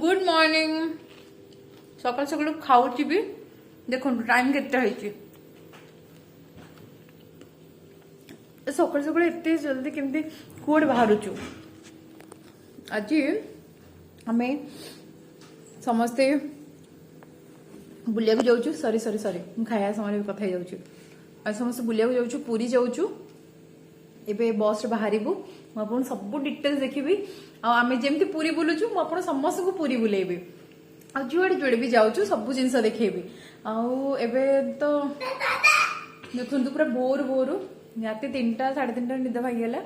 Good morning सकाल सकाल खाऊची भी देखो टाइम केते होइची सकाल सकाल एते जल्दी केमती कोड बाहरुचु आज आमे समस्ते बुलिया जाऊँ सॉरी सॉरी सॉरी खाया समय कथा जाऊँ आज समस्त बुलिया जाऊँ पुरी जाऊँ एबे बस रे बाहरिबु मुझे सब डिटेल्स देखी आम जमी पुरी बुलुचु मुझे समस्त को पुरी बुलेबी आ जुआड़े जुड़े भी जाऊँ सब जिन देखेबी आबे तो देखु पूरा भोर भोर राति 3टा 3:30 निद भागीगला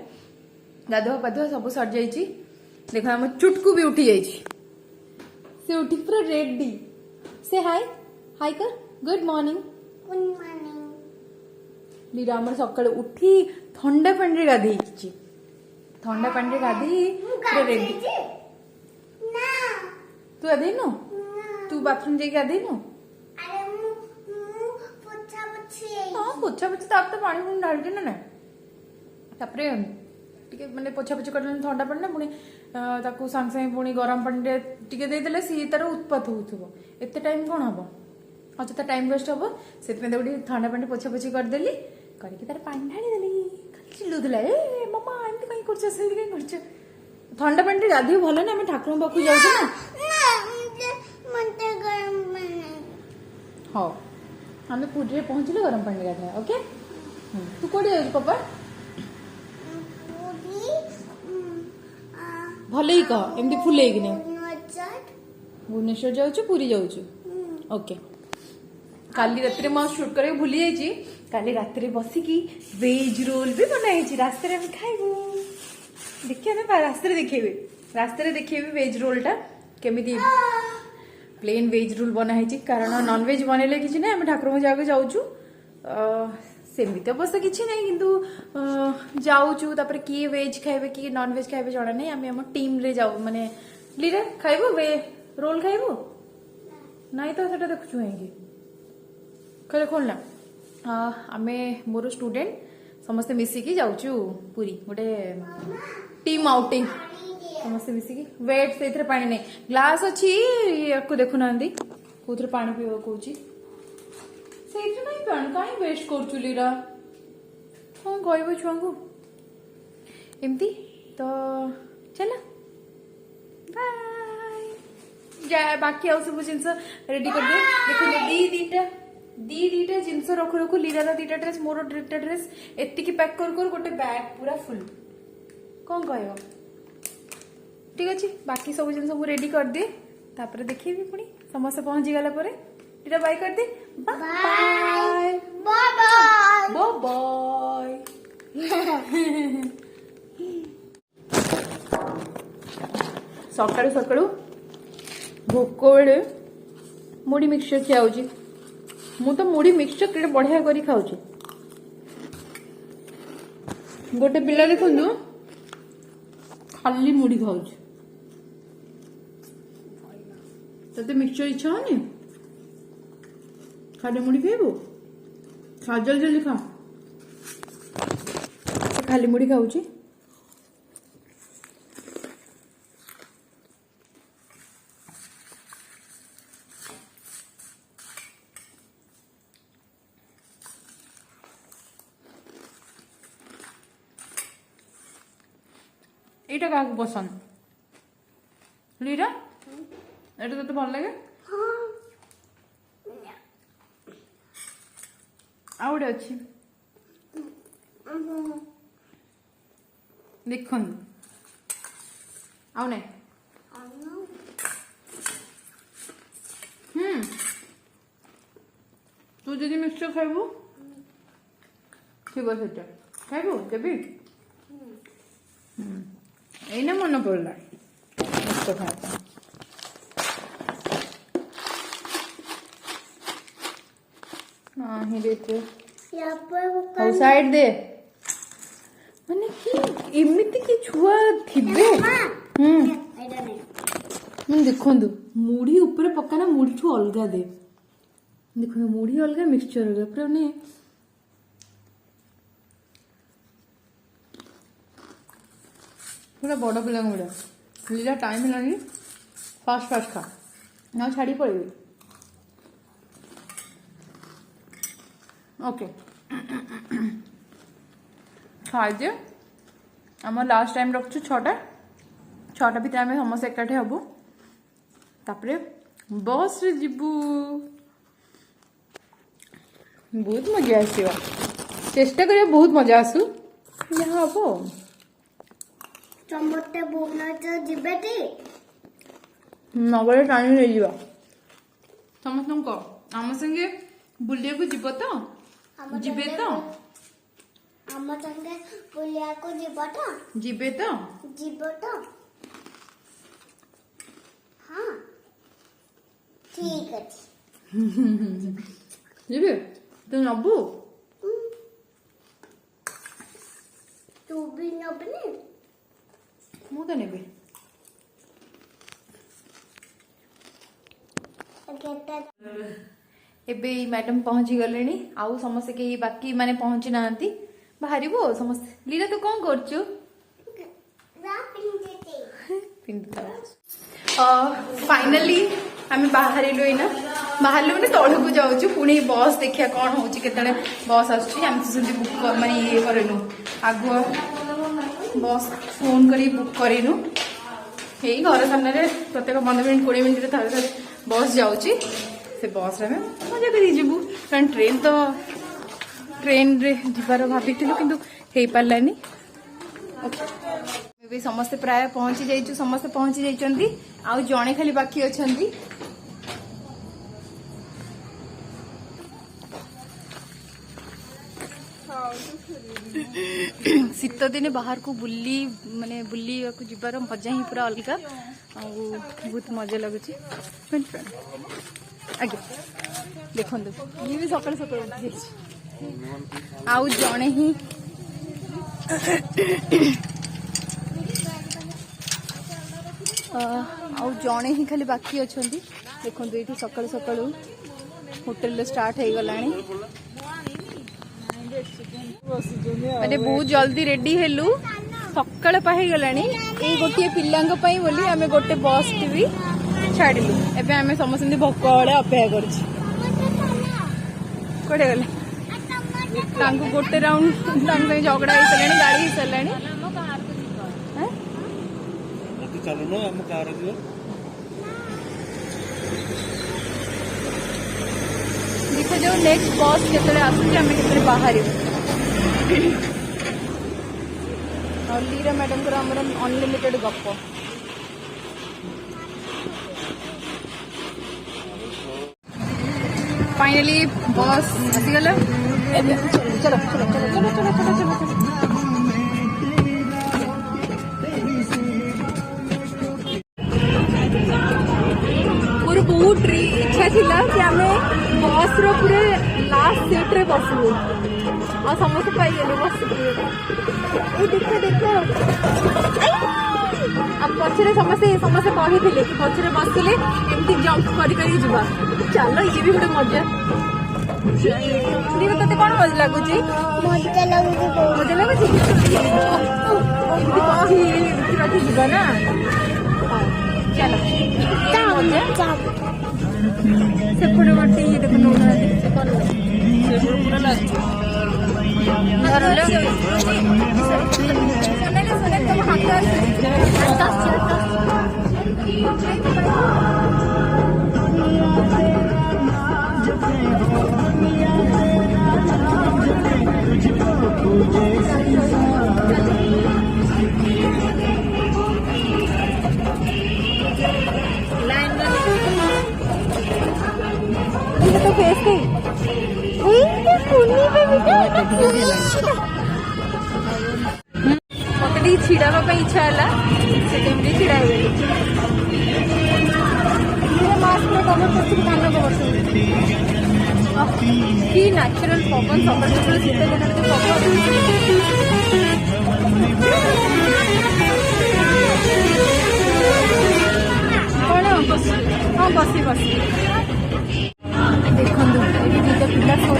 गाधुआ पाधुआ सब सर जाइए देख आम चुटकू भी उठी जाइए से उठी पूरा रेडी से हाय हाय कर गुड मॉर्निंग लीरा आम सका उठी ठंडा पानी गाधे ठंडा पानी गाधे पूरा रेडी तू गाधे नु तू बाथरूम जाके गाधे नु हाँ पोछा पोछी तो पानी पुणी ढालचे ना तापरे टिके माने पोछा पोछी कर ठंडा पानी ना पुणी ताकू सांगे सांगे पुणी गरम पानी टिके देदेले सी तार उत्पात होउथबो एते टाइम कोन हबो अच्छा टाइम वेस्ट हबो सेतमे गोटे ठंडा पानी पोछा पोछी करदेली करके तार पानी ढाली देली चिल्लुदला ए मम्मा एमती कहीं करछ सेमती कहीं करछ ठंडा पानी गाधी भल ना आम ठाकुर पाखु जाऊ ना हाँ आम पुरी पहुंचले गरम पानी गाधा ओके तू कोड़ी जाऊ पापा भले ही कह एमती फुले कि भुवनेश्वर जाऊँ पुरी जाऊँ ओके काली रात में शूट कर भूली जाइए काली रात बसिकी वेज रोल भी बनाई रास्ते खाइबू देखिए रास्ते देखेबे वेज रोल टा केमी प्लेन वेज रोल बनाई कारण नॉन वेज बनइले कि ना आम ठाकुर जाके जाऊँ सेमती अवस्था किसी ना कि जाऊँ तापर किए वेज खाइबे किए नॉन वेज खाइबे जना नहीं आम आम टीम रे जाऊ माने लीरा खाइबो वे रोल खाइबो नाई तो सेटा देखु कहीं कहे खोलना आमे मोर स्टूडेंट समस्ते मिसिकी जाऊँ पुरी गोटे टीम आउटिंग समस्ते मिसिकी वेट से पानी नहीं ग्लास अच्छी या देखुना कौन पानी पीवा कौच से कहीं वेस्ट करा कौन कह छुआ को एमती तो चला बाय बाकी आउ सब जिन रेडी कर दे देखो दीटा जिनस रखु रखु लीरा दीटा ड्रेस मोर दीटा ड्रेस एतिकी पैक कर गोटे बैग पूरा फुल कौन कह ठीक अच्छे बाकी सब जिन सब रेडी कर दे तापर देखिए पुणी समस्त पहुंची गला परे लीरा बाय कर दे बाय बाय बाय सकाळु सकाळु भोक बेले मुढ़ी मिक्सचर खिया मु तो मुढ़ी मिक्सचर केटे बढ़िया करी खाऊँ गोटे पिला देखु खाली मुढ़ी खाऊ ते मिक्सचर इच्छा होनी खाली मुढ़ी खाइबू खा जल्दी जल्दी खा खाली मुढ़ी खाऊ এইটা কাকে পছন্দ লীরা এটা তোতে ভালো লাগে ଆଉ ଗୋଟେ ଅଛି ଦେଖନ୍ତୁ ଆଉ ନାଇଁ ତୁ ଯଦି ମିକ୍ସଚର ଖାଇବୁ ଥିବ ସେଟା ଖାଇବୁ ଦେବି एना मन पड़ला मिक्सचर खाता नहीं देते हो साइड दे माने कि एमिति कि छुआ थिबे देखंदु मुढ़ी ऊपर पकाना मुढ़ी ठू अलगा दे देखो मुढ़ी अलगा मिक्सचर अलगा पूरा ने पूरा बड़ पिला लीला टाइम है फास्ट फास्ट खा ना छाड़ी पड़ेगी ओके खाई आम लास्ट टाइम रखु 6टा भितर आम समस्त एकाठी हबु तापरे बस रे जीवु बहुत मजा आसो चेष्टा करिया बहुत मजा आसू जहाँ हम समस्ते भुवनेश्वर जिबेटी नगरे टाणी नहीं जावा समस्त कह आम संगे बुलिया को जीव तो जीवे तो आम संगे बुलिया को जीव तो जीवे तो जीव तो हाँ ठीक अच्छे जीवे तू नबू तू भी नबनी मु तो नेबी एबे मैडम पहुंची गले आउ समस्ते कहीं बाकी माने पहुंची ना बाहर समस्ते लीला तू कौन कर फाइनली आम बाहर ना बाहर मैंने तौल को जाऊँ पुणी बस देखिया कौन हो बस आम बुक माने ये करूँ आगुआ बस फोन कर बुक करूँ यही घर सामने प्रत्येक 15 मिनट 20 मिनट थे बस जाऊँगी से बस रे मजा करू कारण ट्रेन रे जीवार भाभी किंतु हो पारानी ओके समस्ते प्राय पहुंची जाइए समस्ते पहुंची जाइए आउ जड़े खाली बाकी अच्छा शीत दिन बाहर को बुली माने बुली को जीवार मजा ही पूरा अलग बहुत मजा लगुच आगे देखो ये भी सकाल सकाल आउ जड़े ही आउ जड़े ही खाली बाकी अच्छा देखो ये सकाल सकाल होटेल स्टार्ट हो गला माने बहुत जल्दी रेडी हेलु सकाळ पाही गलानी ए गोटे पिल्लांग पई बोली आमे गोटे बस टी भी छाड़िलु एबे आमे समस्त भोक वाले अपेक्षा करछि कोडे गले तांको गोटे राउंड तांको झगड़ा हो सलानी गाड़ी हो सलानी हैं मत चलो न हम कार दियो देखो जो नेक्स्ट बस केतले आसुची आमे केतले बाहर और लीरा मैडम को अनलिमिटेड गप फाइनली बस आसीगला चलो चलो चलो चलो चलो चलो चलो मोर बहुत इच्छा थिला कि आमे बस रो पूरे लास्ट सीट रे बसलु आ समस्त पाई गेलु बस देखो देखो अब पछरे समस्ते कही कि पछरे बसले एमती जंप करी करी जीवा चलो ये भी गोटे मजा तते कौन मजा लगुच मजा लगुच जीवा ना चलो मजा सेपटे गोटे ये देखो नौना तो फेस मत छिड़ा इच्छा है से छिड़ा मास्क कवर कर कान कवर कि न्याचुराल पवन सकाल शीत दिन कौन हाँ बसी बसी देखो दुटा पिला शो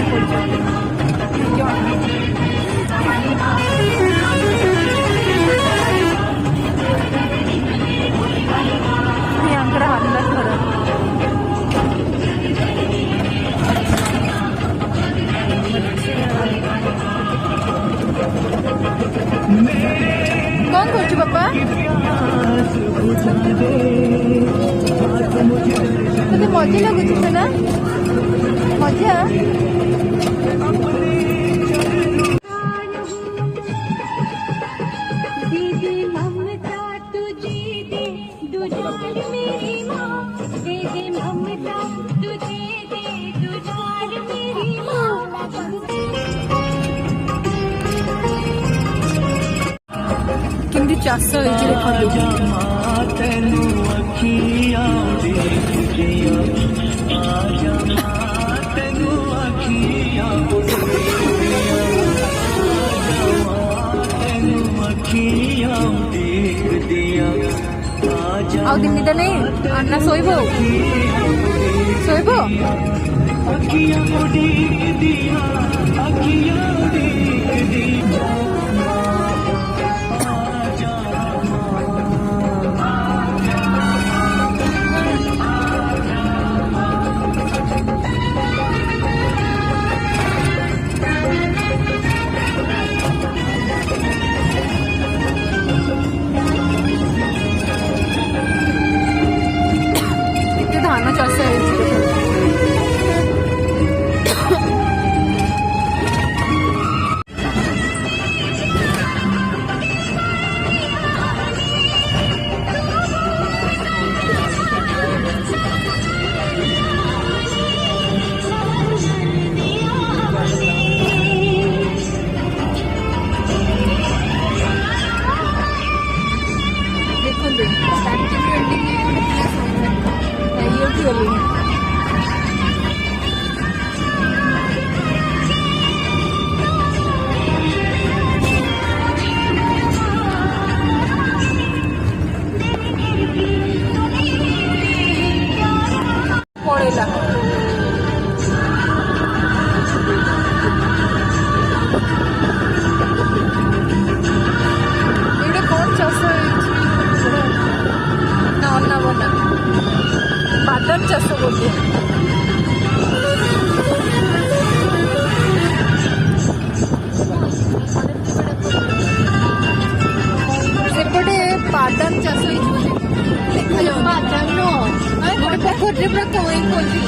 कर मजा लगुच ना मजा दीदी ममता तुझे दे दुलार मेरी माँ दीदी ममता तुझे दे दुलार मेरी माँ केमती चाष होइछि देखो आउ दिन निदा नहीं अन्ना सोइबो सोइबो धान चाष पड़ेगा एटा कौन चाष ना अन्ना बना बादाम चाष बोलते सेपटे बादाम चाष देखा जाओ बादाम नो गोटे पोखरी पूरा कई खोली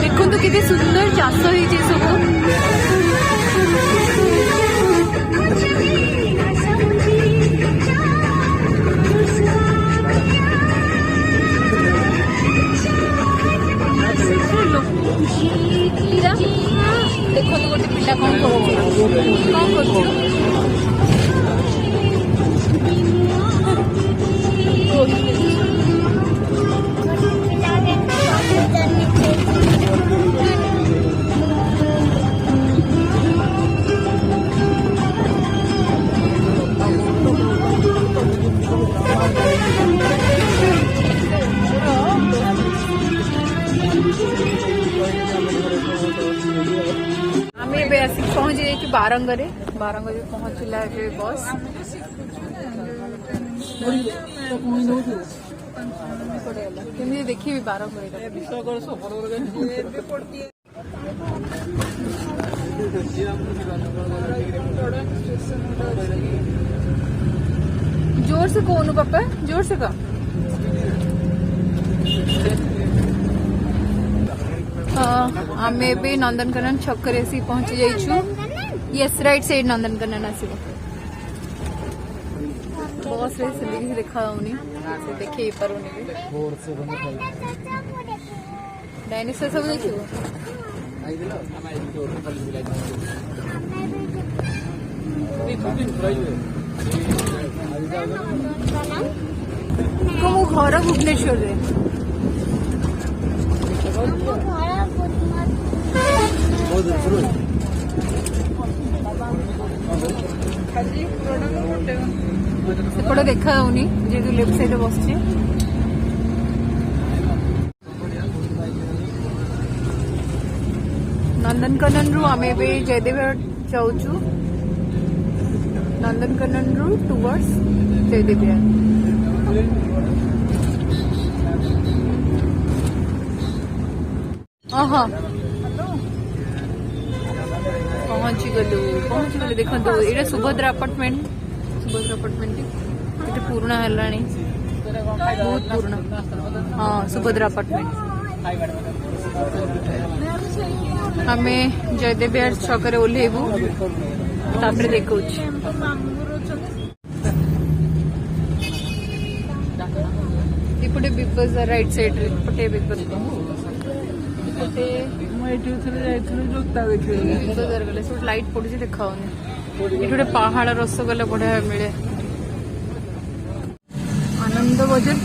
देखो केते सुंदर चाष होइछि सब देखो तो गोटे पिला कौन कर आमे बे आसी पहुंच जाइए बारंगरे बारंगरे पहुंचला बस केमी देखी बारंगरे जोर से कौन पापा जोर से कह आमे भी नंदनकानन छक्कर आसी पहुंची जाइछु यस राइट साइड नंदनकानन आसीबो बस रे सेमती କିଛି ଦେଖା ଯାଉନି ସେ ଦେଖେଇ ପାରୁନି ବି डायनासोर सब देखिबो को मो घर भुवनेश्वर रे ସେପଟେ ଦେଖା ଯାଉନି ଯେହେତୁ ଲେଫ୍ଟ ସାଇଡରେ ବସିଛି नंदनकानन रु आम जयदेव जाऊँ नंदनकानन रु टुवर्ड्स जयदेव पहुंची गलु देखो ये सुभद्रा अपार्टमेंट ये पुराना है बहुत पुराना हाँ सुभद्रा अपार्टमेंट आम जयदेव बिहार छक ओह्लैबू देखा इपटे बिग बजार राइट साइड पटे बिग बजार गले सब लाइट पड़ी देखा ये पहाड़ रसगोला बढ़िया मिले आनंद बजार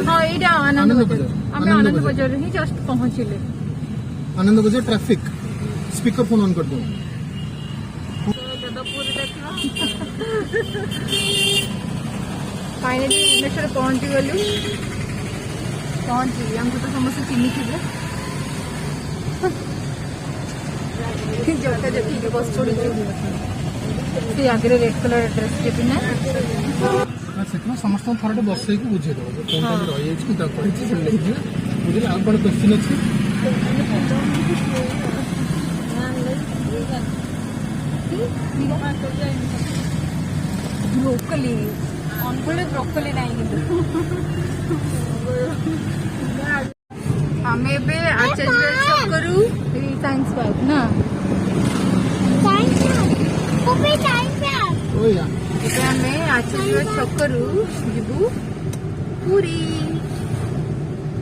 हाँ यहाँ आनंद बजार आम आनंद बजार ही जस्ट पहुंचले आनंद बजार ट्रैफिक स्पीकर फोन ऑन कर दो फाइनली भुवनेश्वर पहुंची गलु हमको तो समस्त चिन्ही थे जगह जगह बस छोड़ी से आगे रेड कलर ड्रेस के पिना से समस्त थोड़ा बसई को बुझे दो कौन रही बुझे आप कौन क्वेश्चन अच्छे ब्रोकली अनगुले ब्रोकली नहीं हमें बे आचार्य करू साइंस पार्क ना हमें आचार्य छकरू जीवु पूरी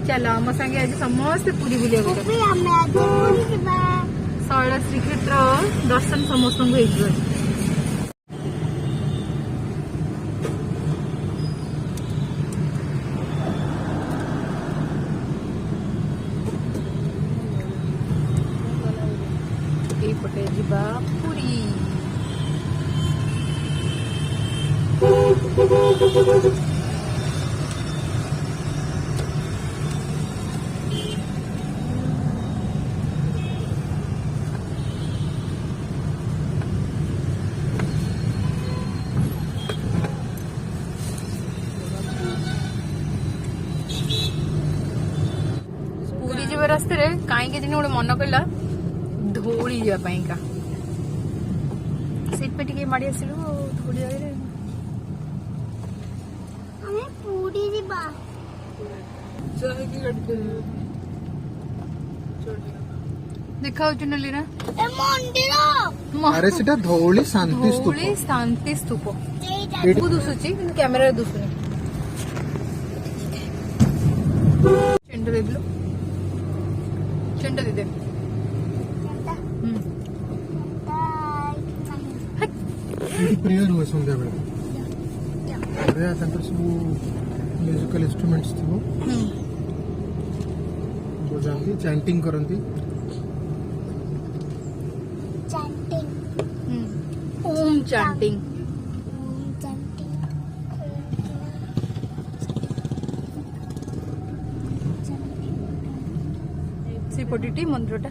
चलो आम संगे आज समस्त पूरी बुलिया शैल श्रीक्षेत्र दर्शन समस्त को पटे जीवा पूरी पूरी जीवा रास्ते कहीं दिन गोटे मन कला धौली जावाई का सीट पे टिके माड़ी आसिलु धौली जाए देखा लीना अरे सेटा धौली शांति स्तूप धौली शांति स्तूप दुसुची कैमेरा दुसुनी चेंड दे दिलो चेंड दे दे प्रेयर हुए संध्या बेले प्रेयर तांकर सब म्यूजिकल इंस्ट्रूमेंट्स थी बजाती चैंटिंग करती ओम चैंटिंग से पटिटी मंत्रटा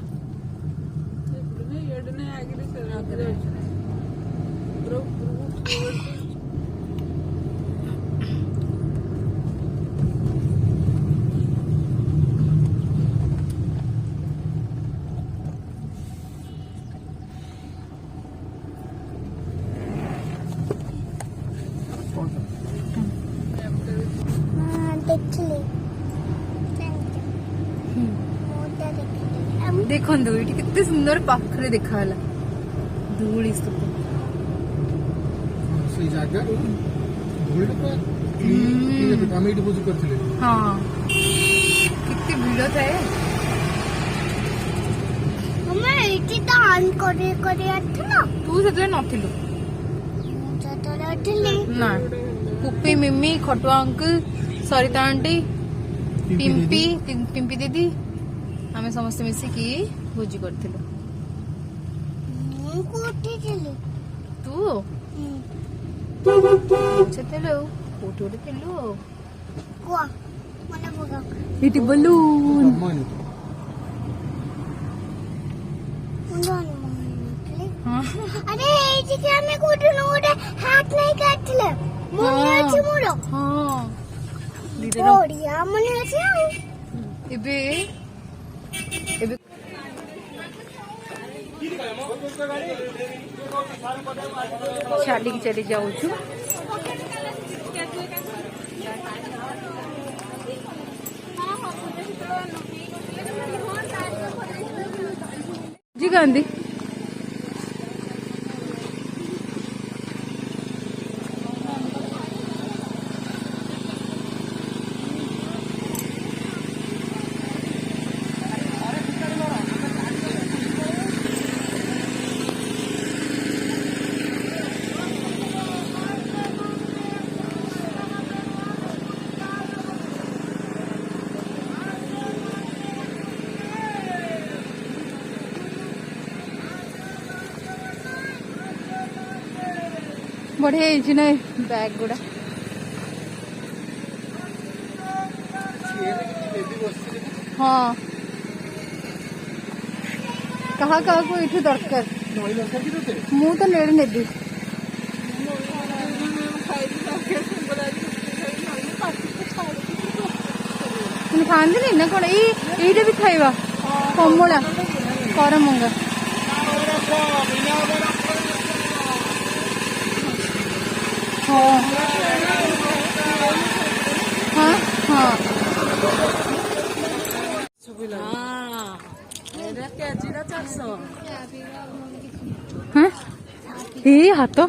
देखो ये कितने सुंदर पाखरे देखा धूली स्तूप से जगह धूली ଆମେ ଏଇଠି ଭୋଜି କରିଥିଲେ। ହଁ କେତେ ଭିଡ଼ ଥାଏ। ମାମା ଏଇଠି ତ ଅନ୍ କରି ଆସିଥିଲ। ତୁ ସେତେବେଳେ ନଥିଲୁ ମୁଁ ଯେତେବେଳେ ଥିଲି ନା। କୁପି, ମିମି, ଖଟୁଆ ଅଙ୍କଲ, ସରିତା ଆଣ୍ଟି, ପିମ୍ପି ଦିଦି ଆମେ ସମସ୍ତେ ମିଶିକି ଭୋଜି କରିଥିଲୁ। ମୁଁ କୋଉଠି ଥିଲି? ତୁ ହୁଁ। ସେତେବେଳେ କୋଉଠି ଗୋଟେ ଥିଲୁ ଆଉ। କୁହ ମନେ ପକାଅ। ଏଇଠି ବଲୁନ ମନେ ମୁଁ ଜାଣିନଥିଲି। ହଁ ଆରେ ଏଇଠିକି ଆମେ କୋଉଠି ଗୋଟେ ହାତ ନେଇକି ଆସିଥିଲେ। ମନେ ଅଛି ମୋର। ହଁ ଦିଦିର ବଢିଆ ମନେ ଅଛି ଆଉ। ଏବେ ଏବେ ଚାଲିକି ଚାଲି ଯାଉଛୁ। ଜି ଗାନ୍ଧୀ ବଢିଆ ହେଇଛି ନା ବ୍ୟାଗ ଗୁଡା। ହଁ କାହା କାହାକୁ ଏଇଠୁ ଦରକାର। ମୁଁ ତ ନେଡ଼ି ନେବି। ଖାଆନ୍ତିନି ନା କଣ? ଏଇଟା ବି ଖାଇବା କମଳା କରମଙ୍ଗା। ହଁ ହଁ ହଁ ହଁ ଏଇ ହାତ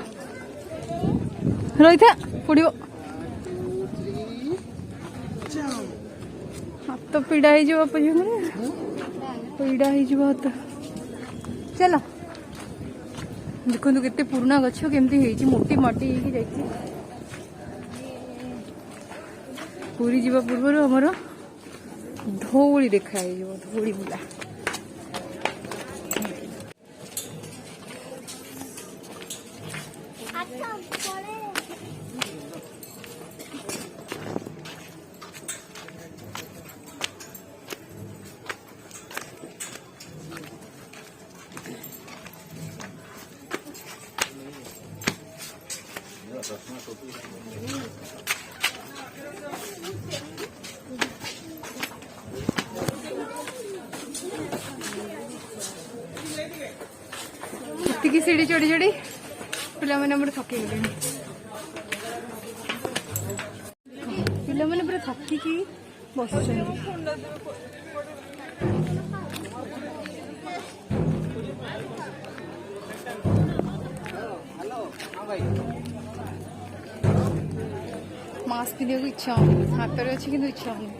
ରହିଥା ପଡିବ। ହାତ ପୀଡା ହେଇଯିବ ପୀଡା ହେଇଯିବ ହାତ। ଚାଲ ଦେଖନ୍ତୁ କେତେ ପୁରୁଣା ଗଛ କେମିତି ହେଇଛି, ମୋଟି ମାଟି ହେଇକି ଯାଇଛି। ପୁରୀ ଯିବା ପୂର୍ବରୁ ଆମର ଧଉଳି ଦେଖା ହେଇଯିବ, ଧଉଳି ବୁଲା। ଏତିକି ସିଢି ଚଢି ଚଢି ପିଲାମାନେ ଆମର ଥକି ଗଲେଣି। ପିଲାମାନେ ପୁରା ଥକିକି ବସୁଛନ୍ତି। ମାସ୍କ ପିନ୍ଧିବାକୁ ଇଚ୍ଛା ହଉନି, ହାତରେ ଅଛି କିନ୍ତୁ ଇଚ୍ଛା ହଉନି।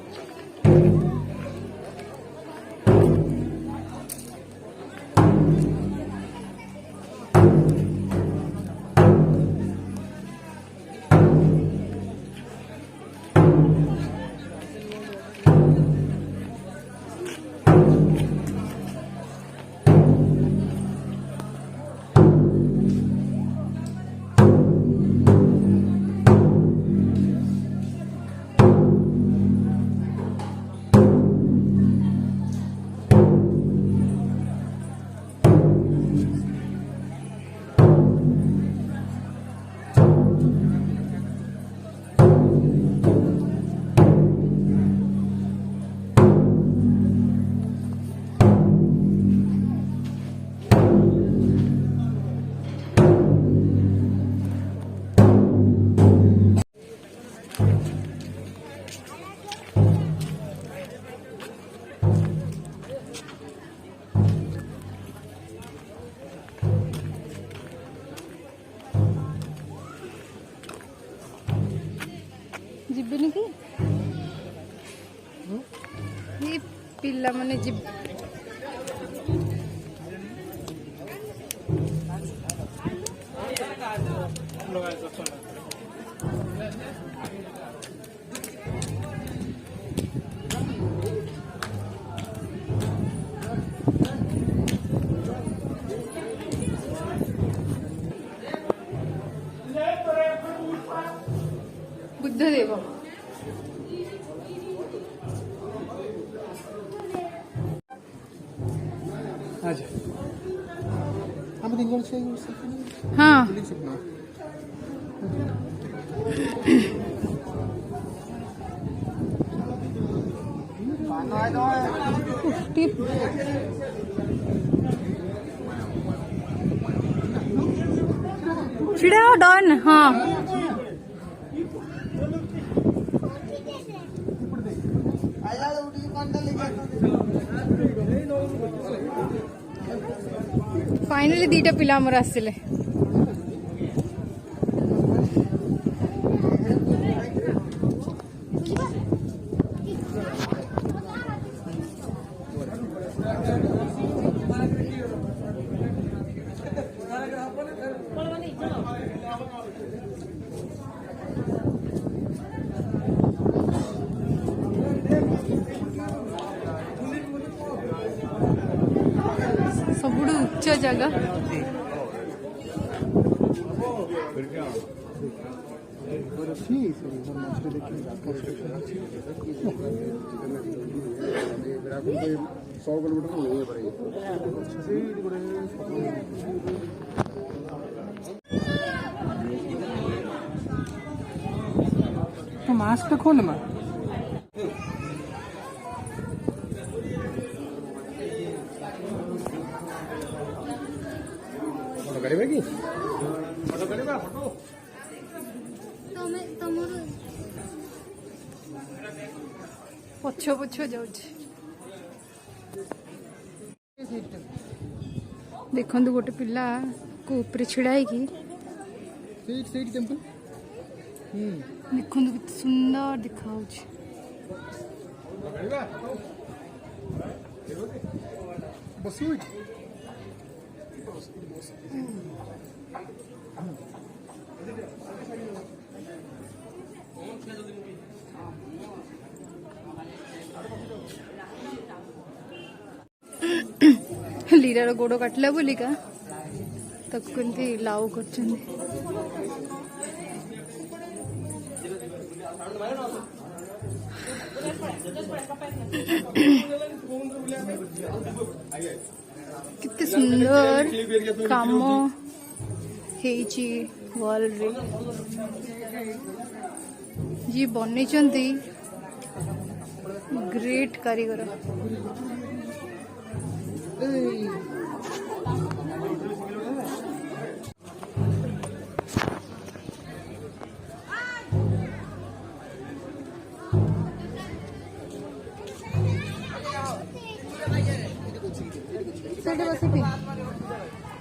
ଯିବେନି କି ଏ ପିଲାମାନେ ଯିବେ बुद्धदेव आज हम दिन जन से हाँ छिड़ा डन हाँ फाइनली दीटा पिला आमर आसिले सबुठु उच्च जगह तो मास्क खोल मां फोटो करिबे की फोटो करिबा फोटो पछ पछ जाउछ देखंतु गोटे पिला को ऊपर छिड़ाई की सीट टेंपल देखंतु कित सुंदर दिखाउछ बसु लीरार गोड़ काटला बोलिका ताको केमती लाउ करछन्ती कितने सुंदर काम हेची वॉल रे जी बनै ग्रेट कारीगर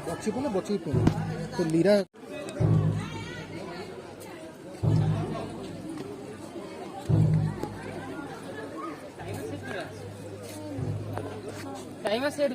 बच्ची को ना बच्ची को तो लीरा टाइम से